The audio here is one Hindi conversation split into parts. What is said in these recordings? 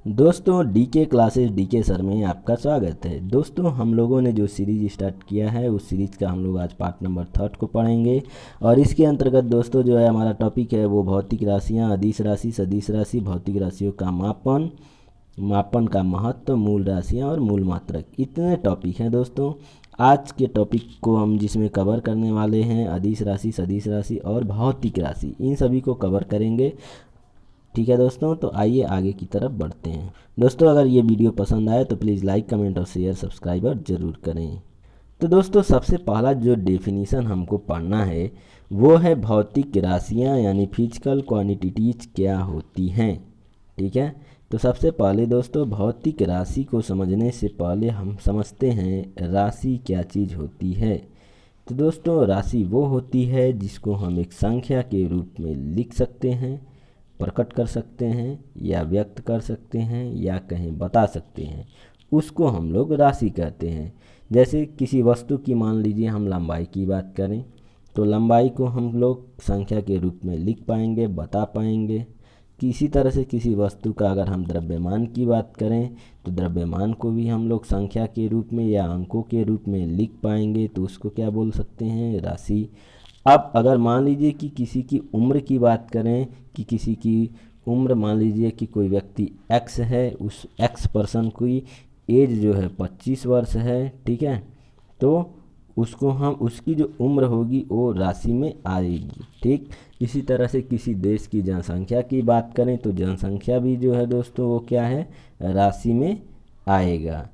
दोस्तों डीके क्लासेस डीके सर में आपका स्वागत है। दोस्तों हम लोगों ने जो सीरीज स्टार्ट किया है उस सीरीज का हम लोग आज पार्ट नंबर 3 को पढ़ेंगे। और इसके अंतर्गत दोस्तों जो है हमारा टॉपिक है वो भौतिक राशियाँ, अदिश राशि, सदिश राशि, भौतिक राशियों का मापन, मापन का महत्व, मूल राशियाँ और मूल मात्रक, इतने टॉपिक हैं दोस्तों। आज के टॉपिक को हम जिसमें कवर करने वाले हैं अदिश राशि, सदिश राशि और भौतिक राशि, इन सभी को कवर करेंगे। ठीक है दोस्तों, तो आइए आगे की तरफ बढ़ते हैं। दोस्तों अगर ये वीडियो पसंद आए तो प्लीज़ लाइक, कमेंट और शेयर, सब्सक्राइबर ज़रूर करें। तो दोस्तों सबसे पहला जो डेफिनीशन हमको पढ़ना है वो है भौतिक राशियाँ यानी फिजिकल क्वांटिटीज क्या होती हैं। ठीक है, तो सबसे पहले दोस्तों भौतिक राशि को समझने से पहले हम समझते हैं राशि क्या चीज़ होती है। तो दोस्तों राशि वो होती है जिसको हम एक संख्या के रूप में लिख सकते हैं, प्रकट कर सकते हैं या व्यक्त कर सकते हैं या कहीं बता सकते हैं, उसको हम लोग राशि कहते हैं। जैसे किसी वस्तु की मान लीजिए हम लंबाई की बात करें तो लंबाई को हम लोग संख्या के रूप में लिख पाएंगे, बता पाएंगे। किसी तरह से किसी वस्तु का अगर हम द्रव्यमान की बात करें तो द्रव्यमान को भी हम लोग संख्या के रूप में या अंकों के रूप में लिख पाएंगे, तो उसको क्या बोल सकते हैं, राशि। अब अगर मान लीजिए कि किसी की उम्र की बात करें कि किसी की उम्र मान लीजिए कि कोई व्यक्ति एक्स है, उस एक्स पर्सन की एज जो है 25 वर्ष है। ठीक है, तो उसको हम उसकी जो उम्र होगी वो राशि में आएगी। ठीक, इसी तरह से किसी देश की जनसंख्या की बात करें तो जनसंख्या भी जो है दोस्तों वो क्या है, राशि में आएगा।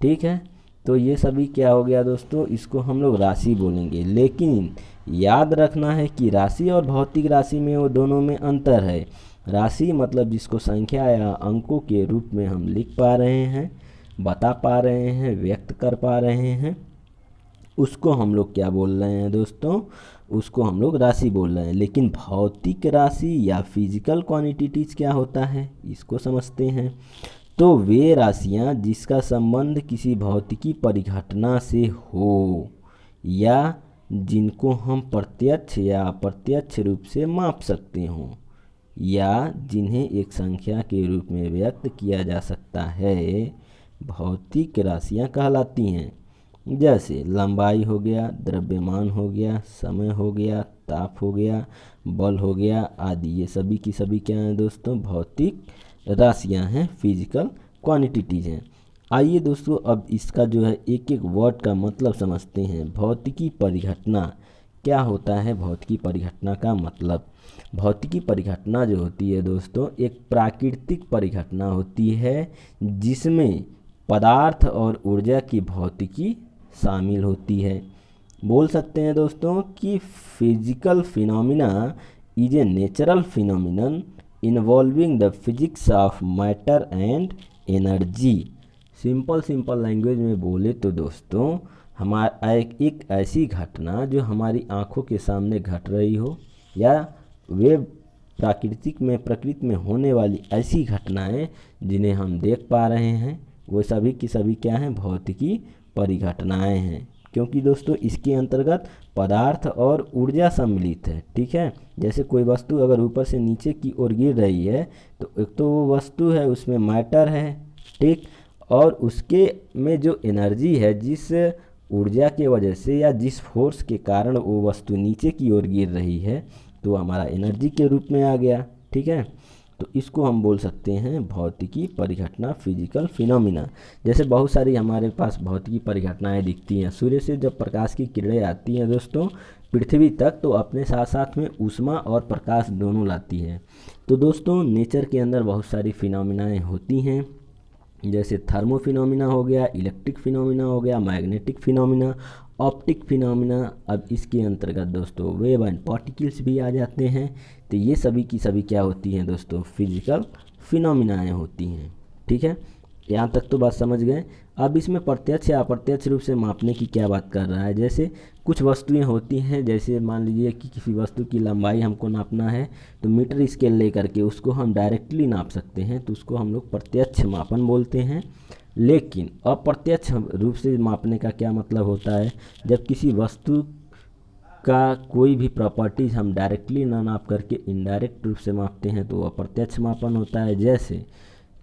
ठीक है, तो ये सभी क्या हो गया दोस्तों, इसको हम लोग राशि बोलेंगे। लेकिन याद रखना है कि राशि और भौतिक राशि में वो दोनों में अंतर है। राशि मतलब जिसको संख्या या अंकों के रूप में हम लिख पा रहे हैं, बता पा रहे हैं, व्यक्त कर पा रहे हैं, उसको हम लोग क्या बोल रहे हैं दोस्तों, उसको हम लोग राशि बोल रहे हैं। लेकिन भौतिक राशि या फिजिकल क्वांटिटीज क्या होता है, इसको समझते हैं। तो वे राशियाँ जिसका संबंध किसी भौतिकी परिघटना से हो या जिनको हम प्रत्यक्ष या अप्रत्यक्ष रूप से माप सकते हों या जिन्हें एक संख्या के रूप में व्यक्त किया जा सकता है, भौतिक राशियाँ कहलाती हैं। जैसे लंबाई हो गया, द्रव्यमान हो गया, समय हो गया, ताप हो गया, बल हो गया आदि, ये सभी की सभी क्या हैं दोस्तों, भौतिक राशियां हैं, फिजिकल क्वांटिटीज हैं। आइए दोस्तों अब इसका जो है एक एक वर्ड का मतलब समझते हैं। भौतिकी परिघटना क्या होता है, भौतिकी परिघटना का मतलब, भौतिकी परिघटना जो होती है दोस्तों एक प्राकृतिक परिघटना होती है जिसमें पदार्थ और ऊर्जा की भौतिकी शामिल होती है। बोल सकते हैं दोस्तों कि physical phenomena is a natural phenomenon involving the physics of matter and energy. Simple language में बोले तो दोस्तों हमारा एक ऐसी घटना जो हमारी आँखों के सामने घट रही हो या वे प्रकृति में होने वाली ऐसी घटनाएं जिन्हें हम देख पा रहे हैं, वो सभी की सभी क्या हैं, भौतिकी परिघटनाएं हैं। क्योंकि दोस्तों इसके अंतर्गत पदार्थ और ऊर्जा सम्मिलित है। ठीक है, जैसे कोई वस्तु अगर ऊपर से नीचे की ओर गिर रही है तो एक तो वो वस्तु है उसमें मैटर है, ठीक, और उसके में जो एनर्जी है, जिस ऊर्जा के वजह से या जिस फोर्स के कारण वो वस्तु नीचे की ओर गिर रही है तो हमारा एनर्जी के रूप में आ गया। ठीक है, तो इसको हम बोल सकते हैं भौतिकी परिघटना, फिजिकल फिनोमिना। जैसे बहुत सारी हमारे पास भौतिकी परिघटनाएं दिखती हैं। सूर्य से जब प्रकाश की किरणें आती हैं दोस्तों पृथ्वी तक तो अपने साथ साथ में ऊष्मा और प्रकाश दोनों लाती है। तो दोस्तों नेचर के अंदर बहुत सारी फिनोमिनाएं होती हैं, जैसे थर्मो फिनोमिना हो गया, इलेक्ट्रिक फिनोमिना हो गया, मैग्नेटिक फिनोमिना, ऑप्टिक फिनोमिना। अब इसके अंतर्गत दोस्तों वेव एंड पार्टिकल्स भी आ जाते हैं। तो ये सभी की सभी क्या होती हैं दोस्तों, फिजिकल फिनोमिनाएँ होती हैं। ठीक है, यहाँ तक तो बात समझ गए। अब इसमें प्रत्यक्ष या अप्रत्यक्ष रूप से मापने की क्या बात कर रहा है। जैसे कुछ वस्तुएं होती हैं, जैसे मान लीजिए कि किसी वस्तु की लंबाई हमको नापना है तो मीटर स्केल ले करके उसको हम डायरेक्टली नाप सकते हैं, तो उसको हम लोग प्रत्यक्ष मापन बोलते हैं। लेकिन अप्रत्यक्ष रूप से मापने का क्या मतलब होता है, जब किसी वस्तु का कोई भी प्रॉपर्टीज हम डायरेक्टली ना नाप करके इनडायरेक्ट रूप से मापते हैं तो अप्रत्यक्ष मापन होता है। जैसे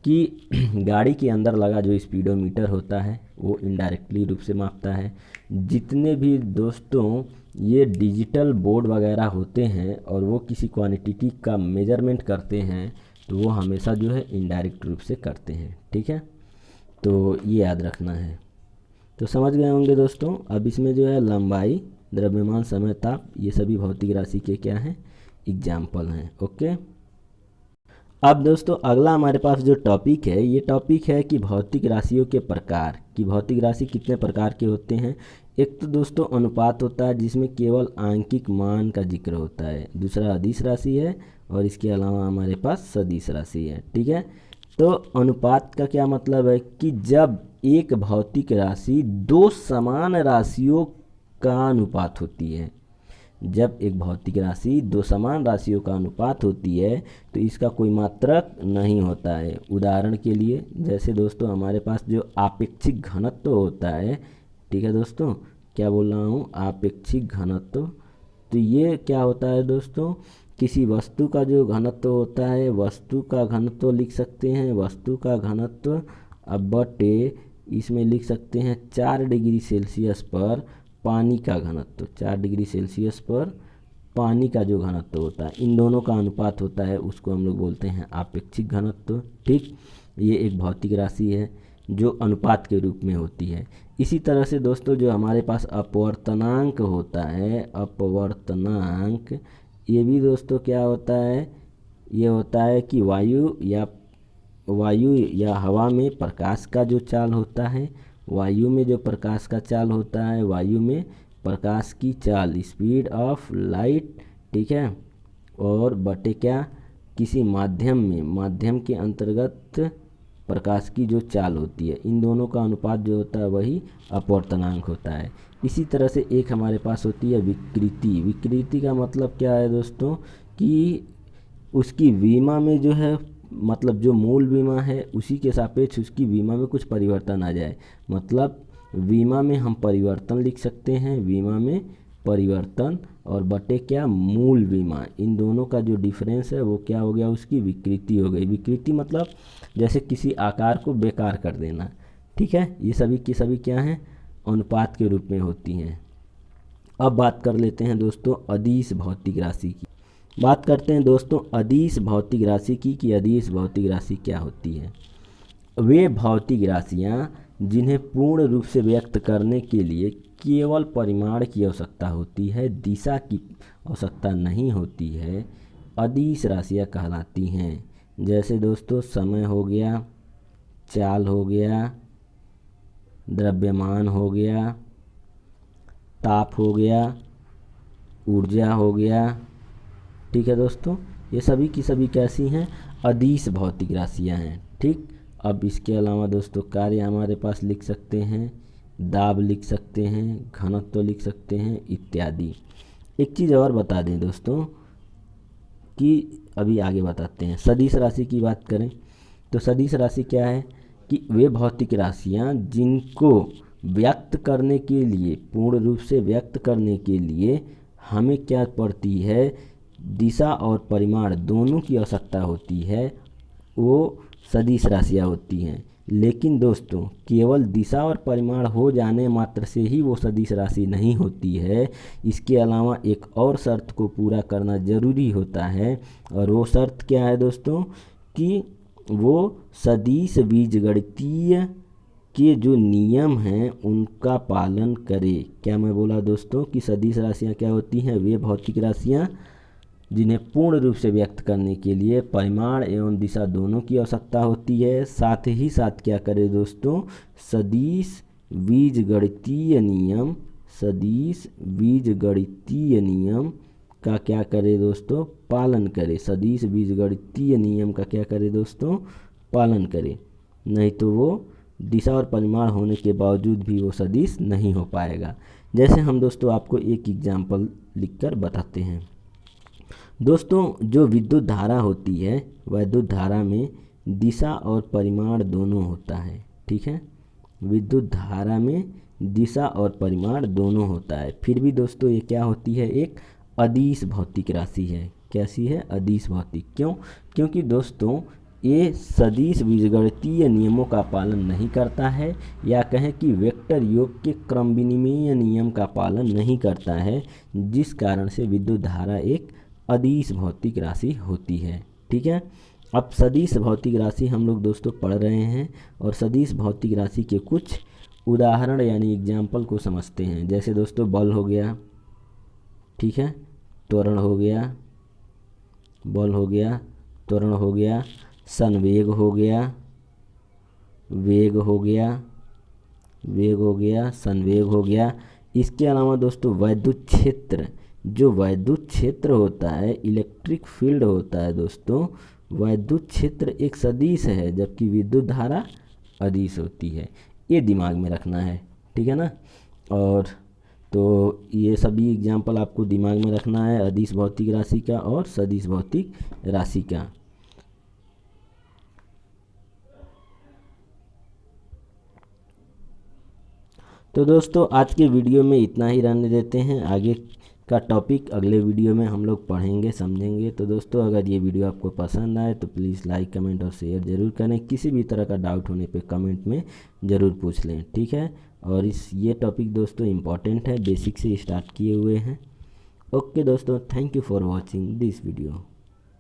कि गाड़ी के अंदर लगा जो स्पीडोमीटर होता है वो इनडायरेक्टली रूप से मापता है। जितने भी दोस्तों ये डिजिटल बोर्ड वगैरह होते हैं और वो किसी क्वांटिटी का मेजरमेंट करते हैं तो वो हमेशा जो है इनडायरेक्ट रूप से करते हैं। ठीक है, तो ये याद रखना है। तो समझ गए होंगे दोस्तों। अब इसमें जो है लंबाई, द्रव्यमान, समय, ताप, ये सभी भौतिक राशि के क्या हैं, एग्जाम्पल हैं। ओके, अब दोस्तों अगला हमारे पास जो टॉपिक है, ये टॉपिक है कि भौतिक राशियों के प्रकार, कि भौतिक राशि कितने प्रकार के होते हैं। एक तो दोस्तों अनुपात होता है जिसमें केवल आंकिक मान का जिक्र होता है, दूसरा अदिश राशि है और इसके अलावा हमारे पास सदिश राशि है। ठीक है, तो अनुपात का क्या मतलब है कि जब एक भौतिक राशि दो समान राशियों का अनुपात होती है, जब एक भौतिक राशि दो समान राशियों का अनुपात होती है तो इसका कोई मात्रक नहीं होता है। उदाहरण के लिए जैसे दोस्तों हमारे पास जो आपेक्षिक घनत्व होता है, ठीक है दोस्तों, क्या बोल रहा हूँ, आपेक्षिक घनत्व। तो ये क्या होता है दोस्तों, किसी वस्तु का जो घनत्व होता है, वस्तु का घनत्व लिख सकते हैं, वस्तु का घनत्व अब बटे इसमें लिख सकते हैं 4 डिग्री सेल्सियस पर पानी का घनत्व, 4 डिग्री सेल्सियस पर पानी का जो घनत्व होता है, इन दोनों का अनुपात होता है, उसको हम लोग बोलते हैं आपेक्षिक घनत्व। ठीक, ये एक भौतिक राशि है जो अनुपात के रूप में होती है। इसी तरह से दोस्तों जो हमारे पास अपवर्तनांक होता है, अपवर्तनांक, ये भी दोस्तों क्या होता है, ये होता है कि वायु या हवा में प्रकाश का जो चाल होता है, वायु में जो प्रकाश का चाल होता है, वायु में प्रकाश की चाल, स्पीड ऑफ लाइट, ठीक है, और बटे क्या, किसी माध्यम में, माध्यम के अंतर्गत प्रकाश की जो चाल होती है, इन दोनों का अनुपात जो होता है वही अपवर्तनांक होता है। इसी तरह से एक हमारे पास होती है विकृति। विकृति का मतलब क्या है दोस्तों, कि उसकी विमा में जो है, मतलब जो मूल बीमा है उसी के सापेक्ष उसकी बीमा में कुछ परिवर्तन आ जाए, मतलब बीमा में हम परिवर्तन लिख सकते हैं, बीमा में परिवर्तन, और बटे क्या, मूल बीमा, इन दोनों का जो डिफरेंस है वो क्या हो गया, उसकी विकृति हो गई। विकृति मतलब जैसे किसी आकार को बेकार कर देना। ठीक है, ये सभी की सभी क्या हैं, अनुपात के रूप में होती हैं। अब बात कर लेते हैं दोस्तों अदिश भौतिक राशि की। बात करते हैं दोस्तों अदिश भौतिक राशि की कि अदिश भौतिक राशि क्या होती है। वे भौतिक राशियाँ जिन्हें पूर्ण रूप से व्यक्त करने के लिए केवल परिमाण की आवश्यकता होती है, दिशा की आवश्यकता नहीं होती है, अदिश राशियाँ कहलाती हैं। जैसे दोस्तों समय हो गया, चाल हो गया, द्रव्यमान हो गया, ताप हो गया, ऊर्जा हो गया। ठीक है दोस्तों, ये सभी की सभी कैसी हैं, अदिश भौतिक राशियाँ हैं। ठीक, अब इसके अलावा दोस्तों कार्य हमारे पास लिख सकते हैं, दाब लिख सकते हैं, घनत्व लिख सकते हैं इत्यादि। एक चीज़ और बता दें दोस्तों कि अभी आगे बताते हैं, सदिश राशि की बात करें तो सदिश राशि क्या है कि वे भौतिक राशियाँ जिनको व्यक्त करने के लिए, पूर्ण रूप से व्यक्त करने के लिए हमें क्या पड़ती है, दिशा और परिमाण दोनों की आवश्यकता होती है, वो सदिश राशियाँ होती हैं। लेकिन दोस्तों केवल दिशा और परिमाण हो जाने मात्र से ही वो सदिश राशि नहीं होती है, इसके अलावा एक और शर्त को पूरा करना ज़रूरी होता है, और वो शर्त क्या है दोस्तों, कि वो सदिश बीजगणितीय के जो नियम हैं उनका पालन करे। क्या मैं बोला दोस्तों कि सदिश राशियाँ क्या होती हैं, वे भौतिक राशियाँ जिन्हें पूर्ण रूप से व्यक्त करने के लिए परिमाण एवं दिशा दोनों की आवश्यकता होती है, साथ ही साथ क्या करें दोस्तों, सदिश बीजगणितीय नियम, सदिश बीजगणितीय नियम का क्या करे दोस्तों, पालन करे। सदिश बीजगणितीय नियम का क्या करे दोस्तों, पालन करे, नहीं तो वो दिशा और परिमाण होने के बावजूद भी वो सदिश नहीं हो पाएगा। जैसे हम दोस्तों आपको एक एग्जाम्पल लिखकर बताते हैं। दोस्तों जो विद्युत धारा होती है, विद्युत धारा में दिशा और परिमाण दोनों होता है। ठीक है, विद्युत धारा में दिशा और परिमाण दोनों होता है, फिर भी दोस्तों ये क्या होती है, एक अदिश भौतिक राशि है। कैसी है, अदिश भौतिक। क्यों, क्योंकि दोस्तों ये सदिश बीजगणितीय नियमों का पालन नहीं करता है, या कहें कि वेक्टर योग के क्रम विनिमय नियम का पालन नहीं करता है, जिस कारण से विद्युत धारा एक अदिश भौतिक राशि होती है। ठीक है, अब सदिश भौतिक राशि हम लोग दोस्तों पढ़ रहे हैं, और सदिश भौतिक राशि के कुछ उदाहरण यानी एग्जाम्पल को समझते हैं। जैसे दोस्तों बल हो गया, ठीक है, त्वरण हो गया, बल हो गया, त्वरण हो गया, संवेग हो गया, वेग हो गया, वेग हो गया, संवेग हो गया। इसके अलावा दोस्तों वैद्युत क्षेत्र, जो वैद्युत क्षेत्र होता है, इलेक्ट्रिक फील्ड होता है दोस्तों, वैद्युत क्षेत्र एक सदिश है, जबकि विद्युत धारा अदिश होती है। ये दिमाग में रखना है, ठीक है ना। और तो ये सभी एग्जाम्पल आपको दिमाग में रखना है, अदिश भौतिक राशि का और सदिश भौतिक राशि का। तो दोस्तों आज के वीडियो में इतना ही रहने देते हैं, आगे का टॉपिक अगले वीडियो में हम लोग पढ़ेंगे समझेंगे। तो दोस्तों अगर ये वीडियो आपको पसंद आए तो प्लीज़ लाइक कमेंट और शेयर ज़रूर करें। किसी भी तरह का डाउट होने पे कमेंट में ज़रूर पूछ लें, ठीक है। और ये टॉपिक दोस्तों इम्पॉर्टेंट है, बेसिक से स्टार्ट किए हुए हैं। ओके दोस्तों, thank you for watching this video.